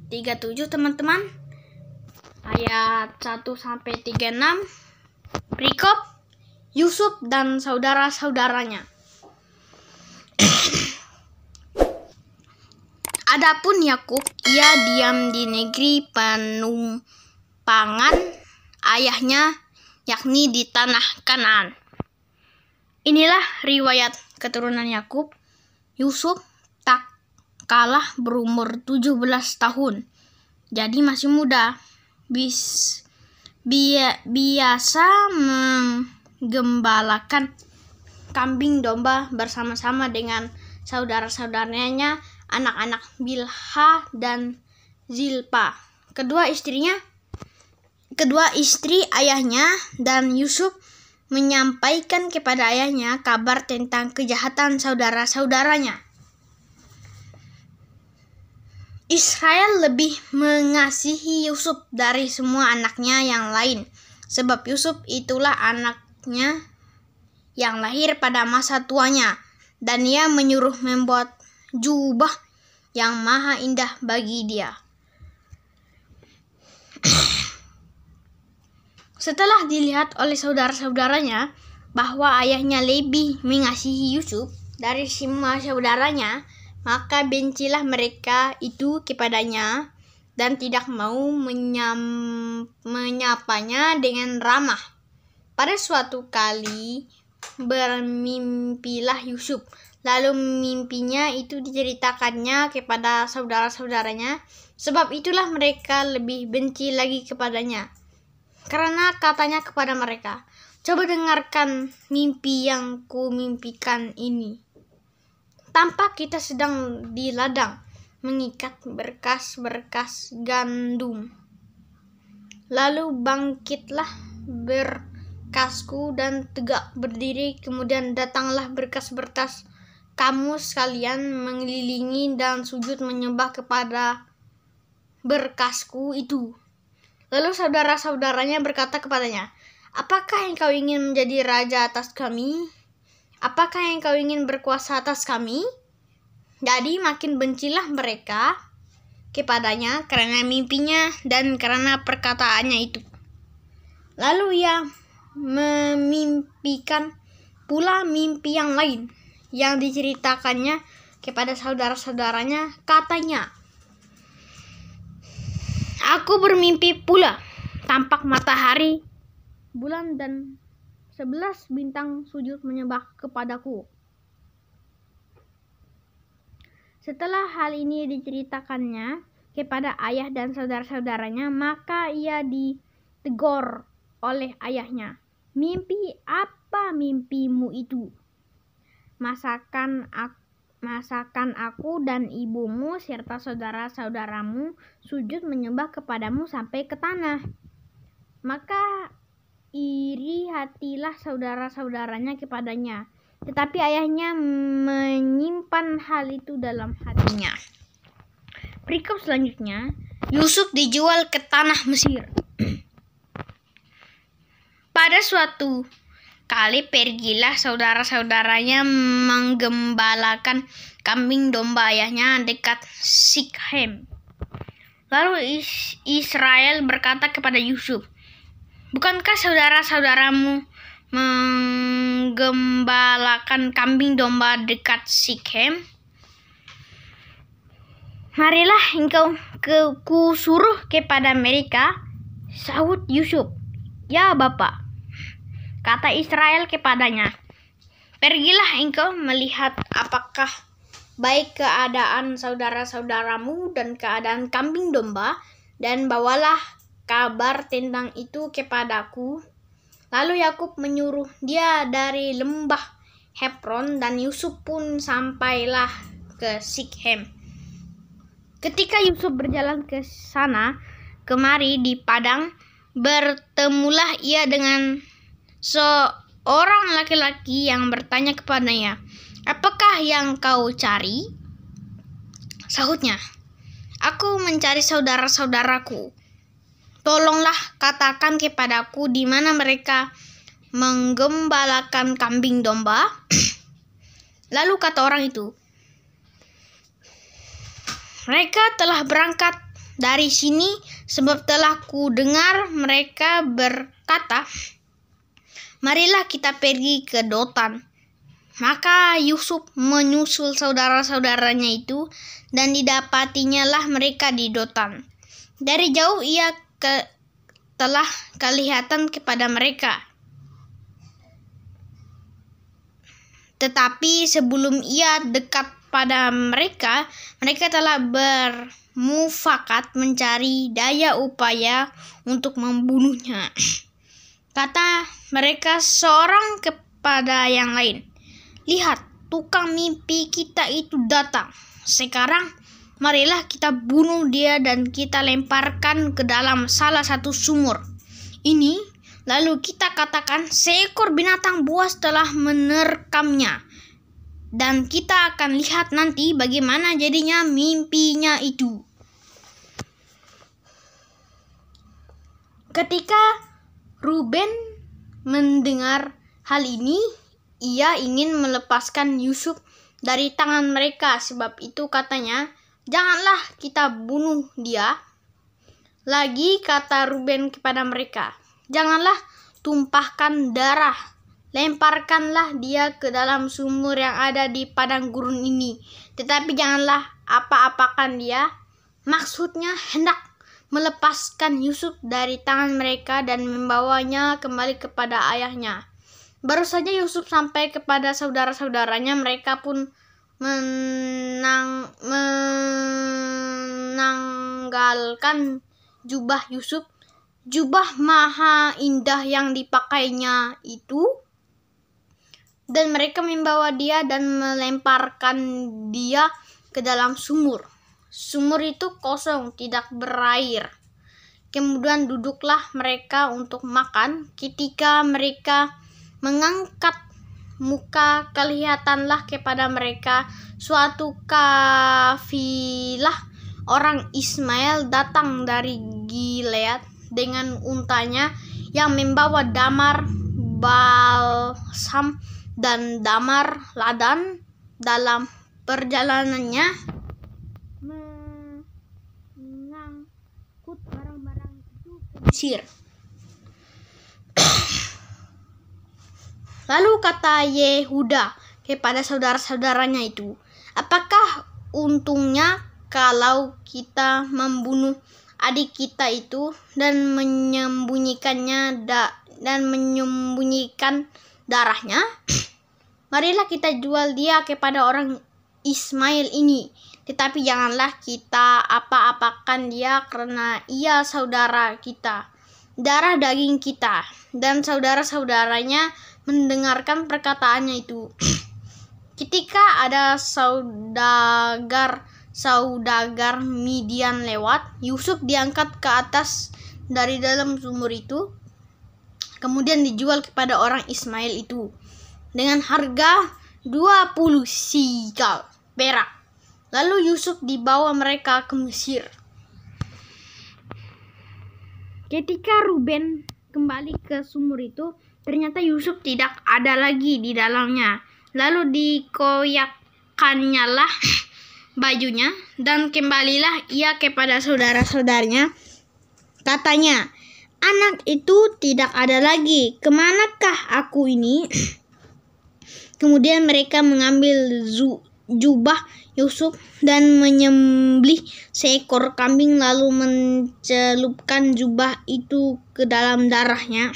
37 teman-teman. Ayat 1-36. Perikop Yusuf dan saudara-saudaranya. Adapun Yakub, ia diam di negeri penumpangan ayahnya, yakni di tanah Kanaan. Inilah riwayat keturunan Yakub. Yusuf tak kalah berumur 17 tahun, jadi masih muda. Biasa menggembalakan kambing domba bersama-sama dengan saudara-saudaranya, anak-anak Bilha dan Zilpa, kedua istri ayahnya, dan Yusuf menyampaikan kepada ayahnya kabar tentang kejahatan saudara-saudaranya. Israel lebih mengasihi Yusuf dari semua anaknya yang lain, sebab Yusuf itulah anaknya yang lahir pada masa tuanya, dan ia menyuruh membuat jubah yang maha indah bagi dia. Setelah dilihat oleh saudara-saudaranya bahwa ayahnya lebih mengasihi Yusuf dari semua saudaranya, maka bencilah mereka itu kepadanya dan tidak mau menyapanya dengan ramah. Pada suatu kali bermimpilah Yusuf, lalu mimpinya itu diceritakannya kepada saudara-saudaranya, sebab itulah mereka lebih benci lagi kepadanya. Karena katanya kepada mereka, "Coba dengarkan mimpi yang kumimpikan ini. Tampak kita sedang di ladang mengikat berkas-berkas gandum. Lalu bangkitlah berkasku dan tegak berdiri, kemudian datanglah berkas-berkas kamu sekalian mengelilingi dan sujud menyembah kepada berkasku itu." Lalu saudara-saudaranya berkata kepadanya, "Apakah engkau ingin menjadi raja atas kami? Apakah engkau ingin berkuasa atas kami?" Jadi makin bencilah mereka kepadanya karena mimpinya dan karena perkataannya itu. Lalu ia memimpikan pula mimpi yang lain yang diceritakannya kepada saudara-saudaranya. Katanya, "Aku bermimpi pula, tampak matahari, bulan dan 11 bintang sujud menyembah kepadaku." Setelah hal ini diceritakannya kepada ayah dan saudara-saudaranya, maka ia ditegur oleh ayahnya. "Mimpi apa mimpimu itu? Masakan aku dan ibumu serta saudara-saudaramu sujud menyembah kepadamu sampai ke tanah." Maka iri hatilah saudara-saudaranya kepadanya, tetapi ayahnya menyimpan hal itu dalam hatinya. Perikop selanjutnya, Yusuf dijual ke tanah Mesir. Pada suatu kali pergilah saudara-saudaranya menggembalakan kambing domba ayahnya dekat Sikhem. Lalu Israel berkata kepada Yusuf, "Bukankah saudara-saudaramu menggembalakan kambing domba dekat Sikhem? Marilah engkau kusuruh kepada mereka." Sahut Yusuf, "Ya Bapa." Kata Israel kepadanya, "Pergilah engkau melihat apakah baik keadaan saudara-saudaramu dan keadaan kambing domba, dan bawalah kabar tentang itu kepadaku." Lalu Yakub menyuruh dia dari lembah Hebron, dan Yusuf pun sampailah ke Sikhem. Ketika Yusuf berjalan ke sana kemari di padang, bertemulah ia dengan seorang laki-laki yang bertanya kepadanya, "Apakah yang kau cari?" Sahutnya, "Aku mencari saudara-saudaraku. Tolonglah katakan kepadaku di mana mereka menggembalakan kambing domba." Lalu kata orang itu, "Mereka telah berangkat dari sini, sebab telah ku dengar mereka berkata, marilah kita pergi ke Dotan. Maka Yusuf menyusul saudara-saudaranya itu, dan didapatinya lah mereka di Dotan. Dari jauh ia telah kelihatan kepada mereka. Tetapi sebelum ia dekat pada mereka, mereka telah bermufakat mencari daya upaya untuk membunuhnya. Kata mereka seorang kepada yang lain, lihat, tukang mimpi kita itu datang. Sekarang marilah kita bunuh dia dan kita lemparkan ke dalam salah satu sumur ini. Lalu kita katakan seekor binatang buas telah menerkamnya. Dan kita akan lihat nanti bagaimana jadinya mimpinya itu. Ketika Ruben mendengar hal ini, ia ingin melepaskan Yusuf dari tangan mereka. Sebab itu katanya, janganlah kita bunuh dia. Lagi kata Ruben kepada mereka, janganlah tumpahkan darah, lemparkanlah dia ke dalam sumur yang ada di padang gurun ini. Tetapi janganlah apa-apakan dia. Maksudnya hendak melepaskan Yusuf dari tangan mereka dan membawanya kembali kepada ayahnya. Baru saja Yusuf sampai kepada saudara-saudaranya, mereka pun menanggalkan jubah Yusuf, jubah maha indah yang dipakainya itu, dan mereka membawa dia dan melemparkan dia ke dalam sumur. Sumur itu kosong, tidak berair. Kemudian duduklah mereka untuk makan. Ketika mereka mengangkat muka, kelihatanlah kepada mereka suatu kafilah orang Ismail datang dari Gilead dengan untanya yang membawa damar balsam dan damar ladan. Dalam perjalanannya mengangkut barang-barang itu ke Mesir. Lalu kata Yehuda kepada saudara-saudaranya itu, apakah untungnya kalau kita membunuh adik kita itu dan menyembunyikan darahnya? Marilah kita jual dia kepada orang Ismail ini. Tetapi janganlah kita apa-apakan dia, karena ia saudara kita, darah daging kita. Dan saudara-saudaranya mendengarkan perkataannya itu. Ketika ada saudagar Midian lewat, Yusuf diangkat ke atas dari dalam sumur itu, kemudian dijual kepada orang Ismail itu dengan harga 20 sikal perak. Lalu Yusuf dibawa mereka ke Mesir. Ketika Ruben kembali ke sumur itu, ternyata Yusuf tidak ada lagi di dalamnya. Lalu dikoyakkannya lah bajunya, dan kembalilah ia kepada saudara-saudaranya. Katanya, anak itu tidak ada lagi. Kemanakah aku ini? Kemudian mereka mengambil jubah Yusuf dan menyembelih seekor kambing, lalu mencelupkan jubah itu ke dalam darahnya.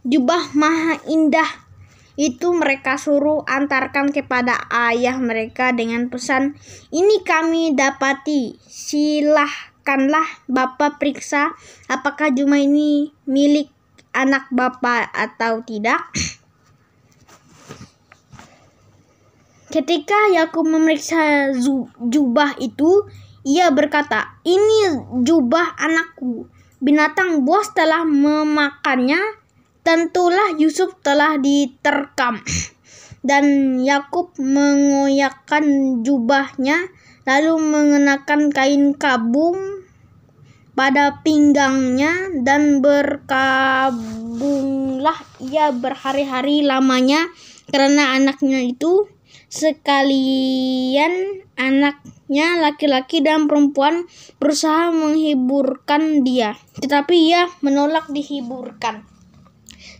Jubah maha indah itu mereka suruh antarkan kepada ayah mereka dengan pesan, ini kami dapati, silahkanlah Bapak periksa apakah jubah ini milik anak Bapak atau tidak. Ketika Yakub memeriksa jubah itu, ia berkata, ini jubah anakku. Binatang buas telah memakannya. Tentulah Yusuf telah diterkam. Dan Yakub mengoyakkan jubahnya, lalu mengenakan kain kabung pada pinggangnya, dan berkabunglah ia berhari-hari lamanya karena anaknya itu. sekalian anaknya laki-laki dan perempuan berusaha menghiburkan dia, tetapi ia menolak dihiburkan.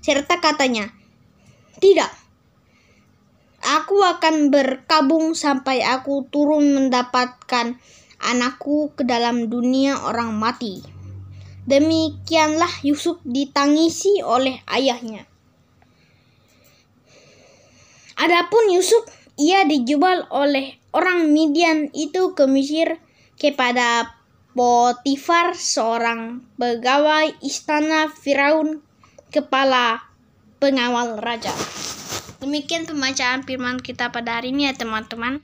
Serta katanya, "Tidak, aku akan berkabung sampai aku turun mendapatkan anakku ke dalam dunia orang mati." Demikianlah Yusuf ditangisi oleh ayahnya. Adapun Yusuf, ia dijual oleh orang Midian itu ke Mesir kepada Potifar, seorang pegawai istana Firaun, kepala pengawal raja. Demikian pembacaan firman kita pada hari ini ya teman-teman.